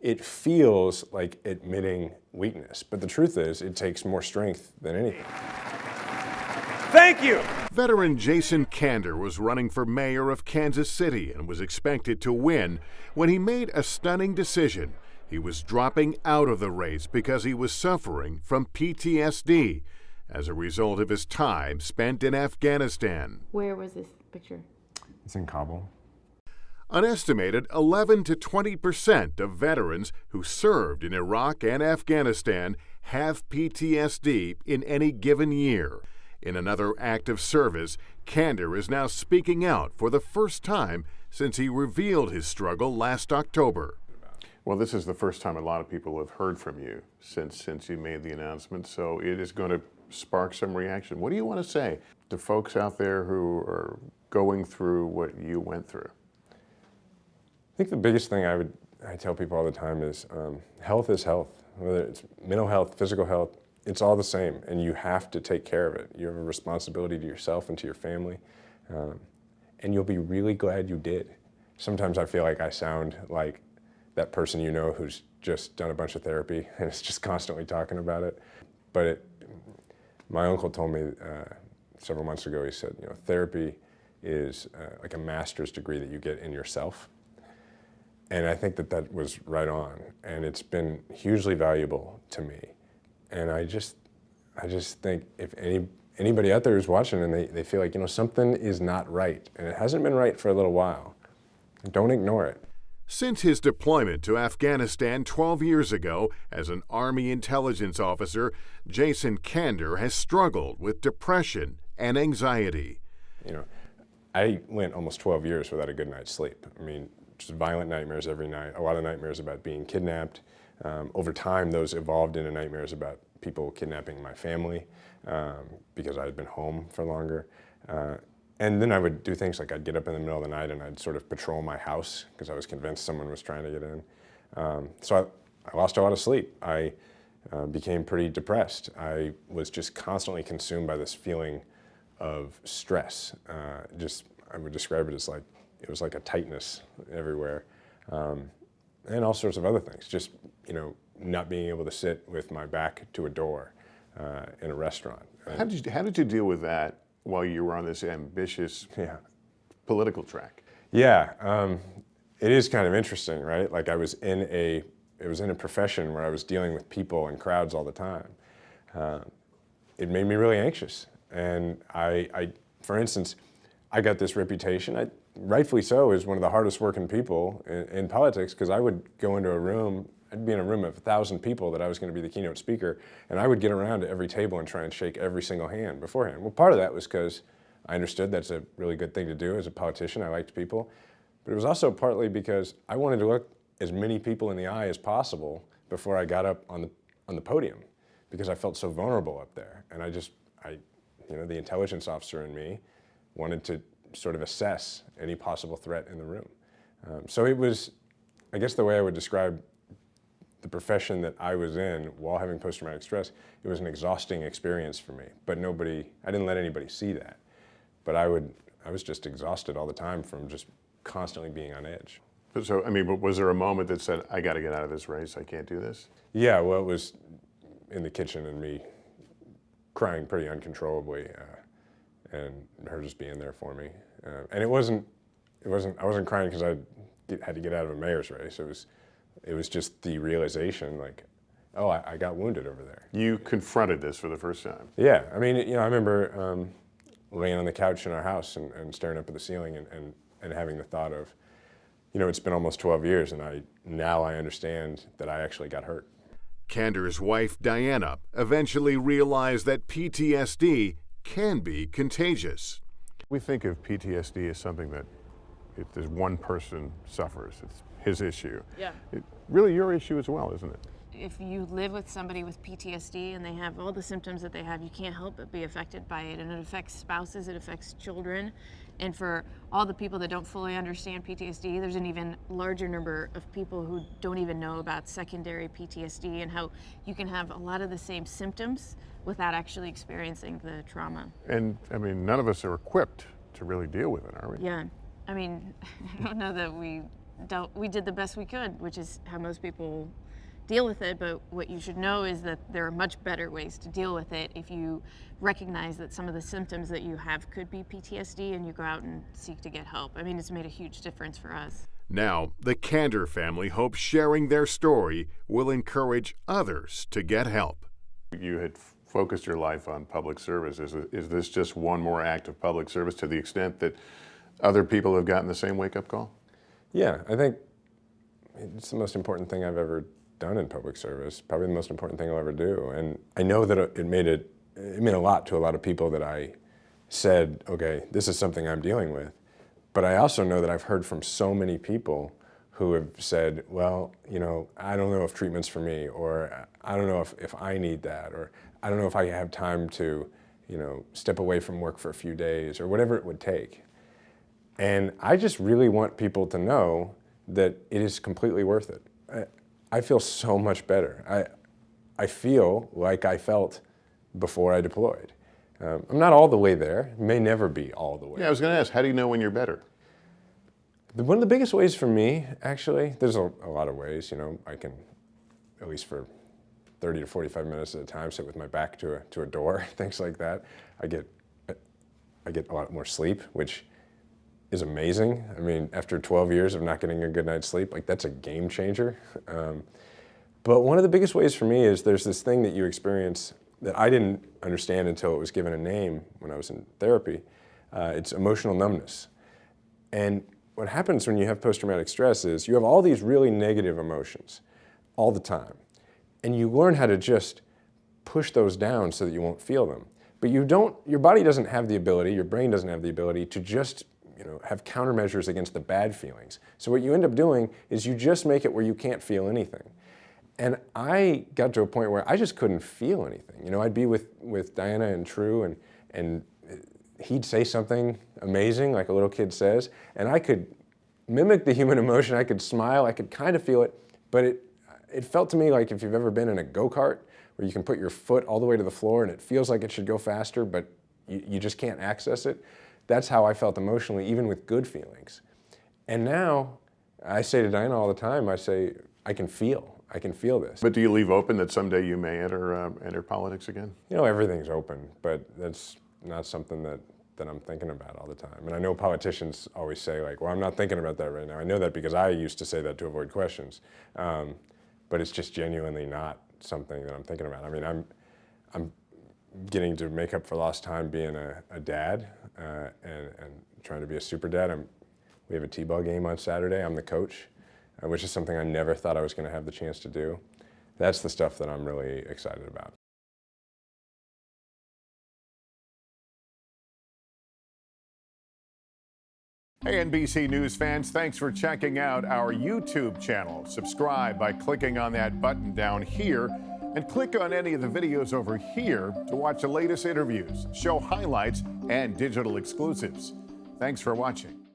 it feels like admitting weakness. But the truth is, it takes more strength than anything. Thank you. Veteran Jason Kander was running for mayor of Kansas City and was expected to win when he made a stunning decision. He was dropping out of the race because he was suffering from PTSD as a result of his time spent in Afghanistan. Where was this picture? It's in Kabul. An estimated 11 to 20% of veterans who served in Iraq and Afghanistan have PTSD in any given year. In another act of service, Kander is now speaking out for the first time since he revealed his struggle last October. Well, this is the first time a lot of people have heard from you since you made the announcement, so it is going to spark some reaction. What do you want to say to folks out there who are going through what you went through? I think the biggest thing I tell people all the time is health is health. Whether it's mental health, physical health, it's all the same, and you have to take care of it. You have a responsibility to yourself and to your family, and you'll be really glad you did. Sometimes I feel like I sound like that person you know who's just done a bunch of therapy and is just constantly talking about it. But my uncle told me several months ago, he said, therapy is like a master's degree that you get in yourself. And I think that was right on, and it's been hugely valuable to me. And I just think if anybody out there who's watching and they feel like, something is not right, and it hasn't been right for a little while, don't ignore it. Since his deployment to Afghanistan 12 years ago as an Army intelligence officer, Jason Kander has struggled with depression and anxiety. I went almost 12 years without a good night's sleep. I mean, just violent nightmares every night, a lot of nightmares about being kidnapped. Over time, those evolved into nightmares about people kidnapping my family because I had been home for longer. And then I would do things like I'd get up in the middle of the night and I'd sort of patrol my house because I was convinced someone was trying to get in. So I lost a lot of sleep. I became pretty depressed. I was just constantly consumed by this feeling of stress. I would describe it as like, it was like a tightness everywhere. And all sorts of other things. Just, not being able to sit with my back to a door in a restaurant. How did you deal with that while you were on this ambitious political track? Yeah, it is kind of interesting, right? Like it was in a profession where I was dealing with people and crowds all the time. It made me really anxious. And I for instance, I got this reputation, rightfully so, as one of the hardest working people in politics, because I would go into a room, I'd be in a room of 1,000 people that I was going to be the keynote speaker, and I would get around to every table and try and shake every single hand beforehand. Well, part of that was because I understood that's a really good thing to do as a politician. I liked people. But it was also partly because I wanted to look as many people in the eye as possible before I got up on the podium, because I felt so vulnerable up there. And the intelligence officer in me wanted to sort of assess any possible threat in the room. So it was, I guess the way I would describe the profession that I was in while having post-traumatic stress, it was an exhausting experience for me. But I didn't let anybody see that. But I was just exhausted all the time from just constantly being on edge. So, but was there a moment that said, I got to get out of this race, I can't do this? Yeah, well, it was in the kitchen and me crying pretty uncontrollably, and her just being there for me. And I wasn't crying because I had to get out of a mayor's race. It was just the realization, like, oh, I got wounded over there. You confronted this for the first time. Yeah, I remember laying on the couch in our house and staring up at the ceiling and having the thought of, it's been almost 12 years and now I understand that I actually got hurt. Kander's wife, Diana, eventually realized that PTSD can be contagious. We think of PTSD as something that if there's one person suffers, it's his issue. Yeah. It's really your issue as well, isn't it? If you live with somebody with PTSD and they have all the symptoms that they have, you can't help but be affected by it. And it affects spouses, it affects children. And for all the people that don't fully understand PTSD, there's an even larger number of people who don't even know about secondary PTSD and how you can have a lot of the same symptoms without actually experiencing the trauma. And none of us are equipped to really deal with it, are we? Yeah, I don't know that we did the best we could, which is how most people deal with it. But what you should know is that there are much better ways to deal with it if you recognize that some of the symptoms that you have could be PTSD and you go out and seek to get help. I mean, it's made a huge difference for us. Now, the Kander family hopes sharing their story will encourage others to get help. You had focused your life on public service. Is this just one more act of public service to the extent that other people have gotten the same wake-up call? Yeah, I think it's the most important thing I've ever done in public service, probably the most important thing I'll ever do. And I know that it meant a lot to a lot of people that I said, okay, this is something I'm dealing with. But I also know that I've heard from so many people who have said, well, you know, I don't know if treatment's for me, or I don't know if I need that, or I don't know if I have time to, you know, step away from work for a few days, or whatever it would take. And I just really want people to know that it is completely worth it. I feel so much better. I feel like I felt before I deployed. I'm not all the way there, may never be all the way. Yeah, I was going to ask, how do you know when you're better? One of the biggest ways for me, actually, there's a lot of ways, you know, I can, at least for 30 to 45 minutes at a time, sit with my back to a door, things like that. I get a lot more sleep, which is amazing. I mean, after 12 years of not getting a good night's sleep, like that's a game changer. But one of the biggest ways for me is there's this thing that you experience that I didn't understand until it was given a name when I was in therapy. It's emotional numbness. And what happens when you have post-traumatic stress is you have all these really negative emotions all the time. And you learn how to just push those down so that you won't feel them. But your body doesn't have the ability, your brain doesn't have the ability to just, you know, have countermeasures against the bad feelings. So what you end up doing is you just make it where you can't feel anything. And I got to a point where I just couldn't feel anything. You know, I'd be with Diana and True, and he'd say something amazing, like a little kid says, and I could mimic the human emotion. I could smile, I could kind of feel it, but it felt to me like if you've ever been in a go-kart where you can put your foot all the way to the floor and it feels like it should go faster, but you just can't access it. That's how I felt emotionally, even with good feelings. And now I say to Diana all the time, I say, I can feel this. But do you leave open that someday you may enter politics again? You know, everything's open, but that's not something that I'm thinking about all the time. And I know politicians always say, like, well, I'm not thinking about that right now. I know that because I used to say that to avoid questions. But it's just genuinely not something that I'm thinking about. I mean, I'm getting to make up for lost time being a dad and trying to be a super dad. We have a t-ball game on Saturday. I'm the coach, which is something I never thought I was going to have the chance to do. That's the stuff that I'm really excited about. Hey, NBC News fans, thanks for checking out our YouTube channel. Subscribe by clicking on that button down here and click on any of the videos over here to watch the latest interviews, show highlights, and digital exclusives. Thanks for watching.